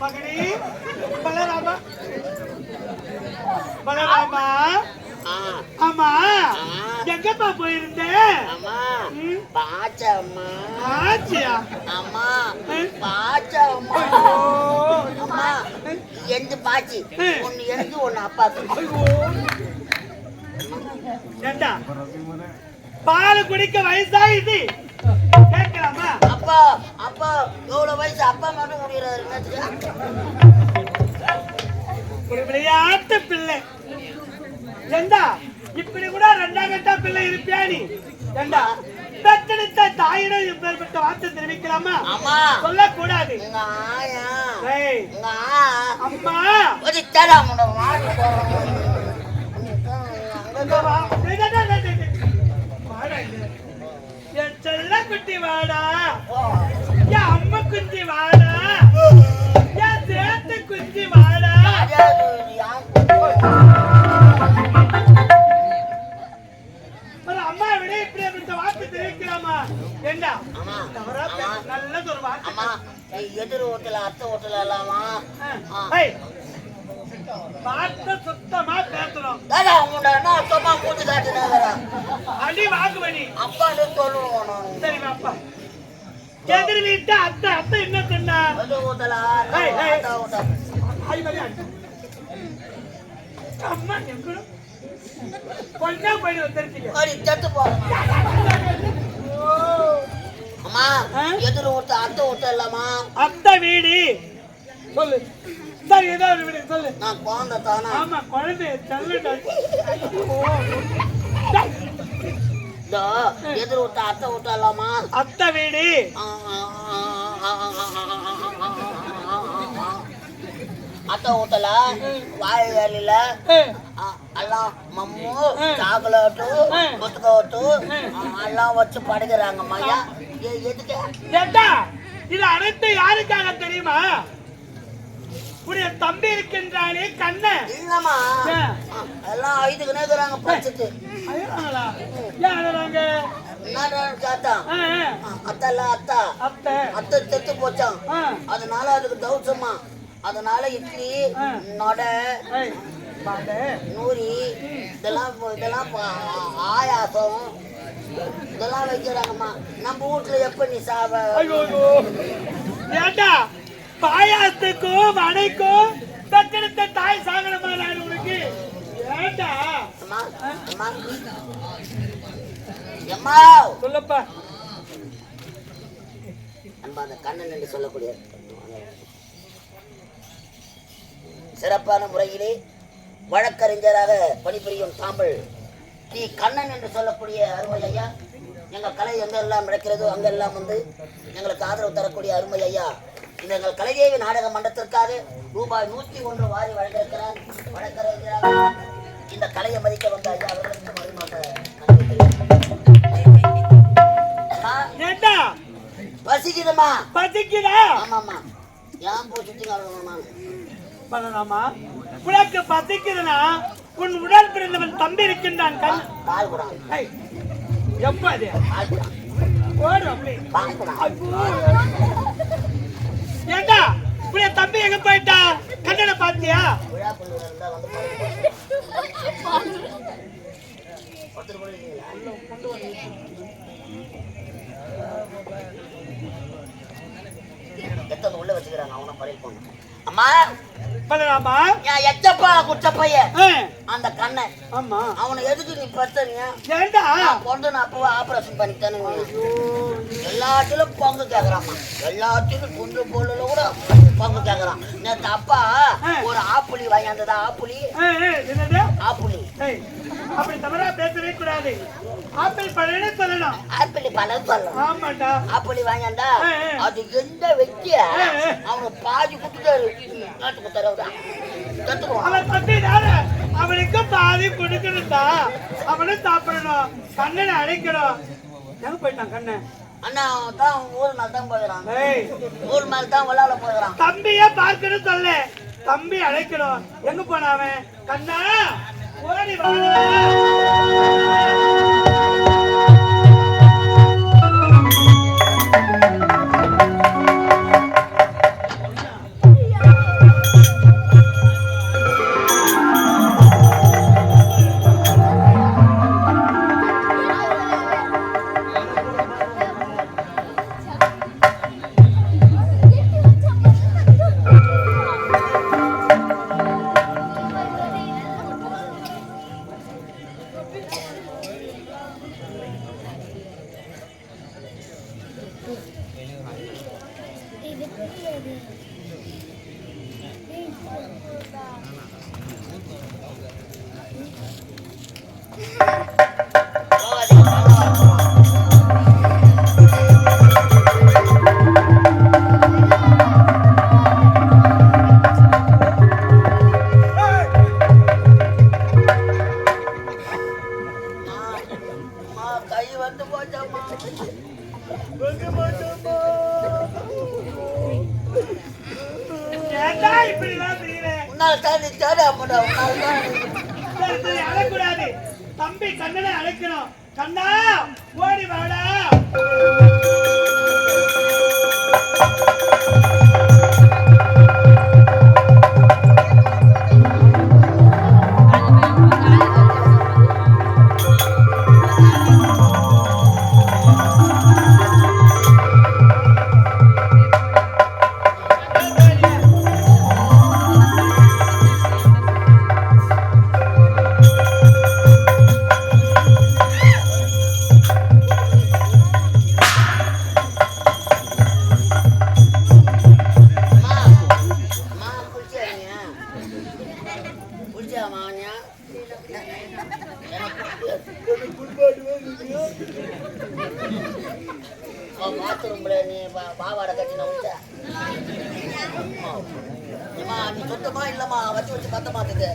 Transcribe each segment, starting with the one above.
மகனே பலராமா பலராமா ஆமா எங்கப்பா போயிருந்த ஆச்சியா அம்மா பாச்சம்மா அம்மா எந்த பாச்சி ஒன்னு எனக்கு ஒன்னு அப்பாக்கு ஏண்டா பால் குடிக்க வயசா இது கேட்கலாமா அப்பா அப்பா எவ்வளவு வயசு அப்பா மட்டும் முடியறாரு ஒரு விளையாட்டு பிள்ளை ஏண்டா இப்படி கூட ரெண்டாம் கட்டா பிள்ளை இருப்பியா நீ ஏண்டா பெற்றெடுத்த தாயிடம் இப்பேற்பட்ட வார்த்தை தெரிவிக்கலாமா சொல்லக்கூடாது அம்மா என் செல்ல குட்டி வாடா என் அம்மா குஞ்சி வாடா என் சேத்து குஞ்சி வாடா அம்மா விட இப்படி அப்படின்ற வார்த்தை தெரிவிக்கலாமா ஏண்டா நல்லது ஒரு வார்த்தை எதிர் ஓட்டல அத்தை ஓட்டல இல்லாமா வார்த்தை சுத்தமா பேசணும் சுத்தமா கூட்டு காட்டுனா அடி வாங்குவனி அப்பான்னு சொல்லுவோம் சரி அப்பா எதிர் வீட்டு அத்தை அத்தை என்ன சொன்னா ஊத்தலா அம்மா எங்கூட கொஞ்சா போயிட்டு வந்துருக்கீங்க அம்மா எதிர் ஊட்ட அத்தை ஊட்ட இல்லாமா அத்தை வீடு சொல்லு சரி ஏதோ ஒரு வீடு சொல்லு நான் குழந்தை தானா ஆமா குழந்தை சொல்லுடா எதிர் ஊட்ட அத்தை ஊட்ட இல்லாமா அத்தை வீடு அத்தை ஊட்டல வாய் வேலையில எல்லாம் மம்மு சாக்லேட்டு புத்துக்கோட்டு எல்லாம் வச்சு படுக்கிறாங்க மையா எதுக்கு இது அனைத்து யாருக்காக தெரியுமா உடைய தம்பி இருக்கின்றானே கண்ணன் இல்லம்மா எல்லாம் ஐதுக்கு நேக்குறாங்க படிச்சுட்டு அத்தை செத்து போச்சான் அதனால அதுக்கு தௌசமா அதனால இட்லி நொடை நூறி இதெல்லாம் ஆயாசம் இதெல்லாம் வைக்கிறாங்கம்மா நம்ம வீட்டுல எப்ப நீ சாவ ஏண்டா பாயாசத்துக்கும் வடைக்கும் தக்கெடுத்த தாய் சாகனமா நான் உனக்கு ஏண்டா எம்மா சொல்லப்பா அன்பா அந்த கண்ணன் என்று சொல்லக்கூடிய சிறப்பான முறையிலே வழக்கறிஞராக பணிபுரியும் தாம்பல் டி கண்ணன் என்று சொல்லக்கூடிய அருமை ஐயா எங்கள் கலை எங்கெல்லாம் நடக்கிறதோ அங்கெல்லாம் வந்து எங்களுக்கு ஆதரவு தரக்கூடிய அருமை ஐயா இந்த எங்கள் கலைதேவி நாடக மன்றத்திற்காக ரூபாய் 101 வாரி வழங்கியிருக்கிறார் வழக்கறிஞராக இந்த கலையை மதிக்க வந்த ஐயா அவர்களுக்கு பசிக்குதுமா பசிக்குதா ஆமாமா ஏன் போச்சுட்டு பண்ணலாமா உனக்கு பசிக்குதுன்னா உன் உடல் பிறந்தவன் தம்பி இருக்கின்றான் எப்ப அது ஏண்டா உடைய தம்பி எங்க போயிட்டா கண்ணனை பாத்தியா உள்ள வச்சுக்கிறாங்க அவனை பழைய போன அம்மா பண்ணலாமா எச்சப்பா குச்சப்பைய அந்த கண்ணை ஆமா அவனை எதுக்கு நீ பத்தனியா ஏண்டா கொண்டு நான் அப்பவே ஆபரேஷன் பண்ணித்தானே எல்லாத்திலும் பங்கு கேக்குறாமா எல்லாத்திலும் குண்டு போல கூட பங்கு கேக்குறான் நேற்று அப்பா ஒரு ஆப்புளி வாங்கியாந்ததா ஆப்புளி ஆப்புளி அப்படி தவறா பேசவே கூடாது ஆப்பிள் பழம்னு சொல்லணும் ஆப்பிள் பழம் சொல்லணும் ஆமாண்டா ஆப்பிள் வாங்கியாந்தா அது எந்த வெட்டிய அவனுக்கு பாதி குட்டுட்டாரு நாட்டுக்கு தரவுடா அவன் தம்பினால அவனுக்கு பாதி கொடுக்கணும்டா அவனும் சாப்பிடணும் கண்ணனை அடைக்கணும் எங்க போயிட்டான் கண்ணன் அண்ணா தான் ஊர் மேல தான் போயிடறான் ஊர் மேல தான் விளையாட போயிடறான் தம்பியே பார்க்கணும் சொல்ல தம்பி அழைக்கணும் எங்க போன அவன் கண்ணா ஓடி வா சரி சரி அழக்கூடாது. தம்பி கண்ணனை அழைக்கணும். கண்ணா ஓடி வாடா. பாத்ரூம்ல நீ பாவாடை கட்டின உச்சா நீ சொந்தமா இல்லம்மா வச்சு வச்சு பத்த மாட்டுது.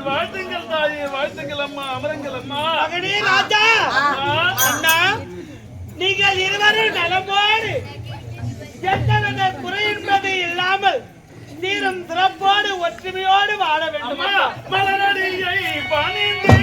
வாழ்த்துங்கள் தாயே, வாழ்த்துங்கள் அம்மா, அமருங்கள் அம்மா. மகனே ராஜா, அண்ணா, நீங்கள் இருவரும் நலமோடு எந்தவித குறை என்பது இல்லாமல் சீரும் சிறப்போடு ஒற்றுமையோடு வாழ வேண்டுமா? மலரடியை பணிந்து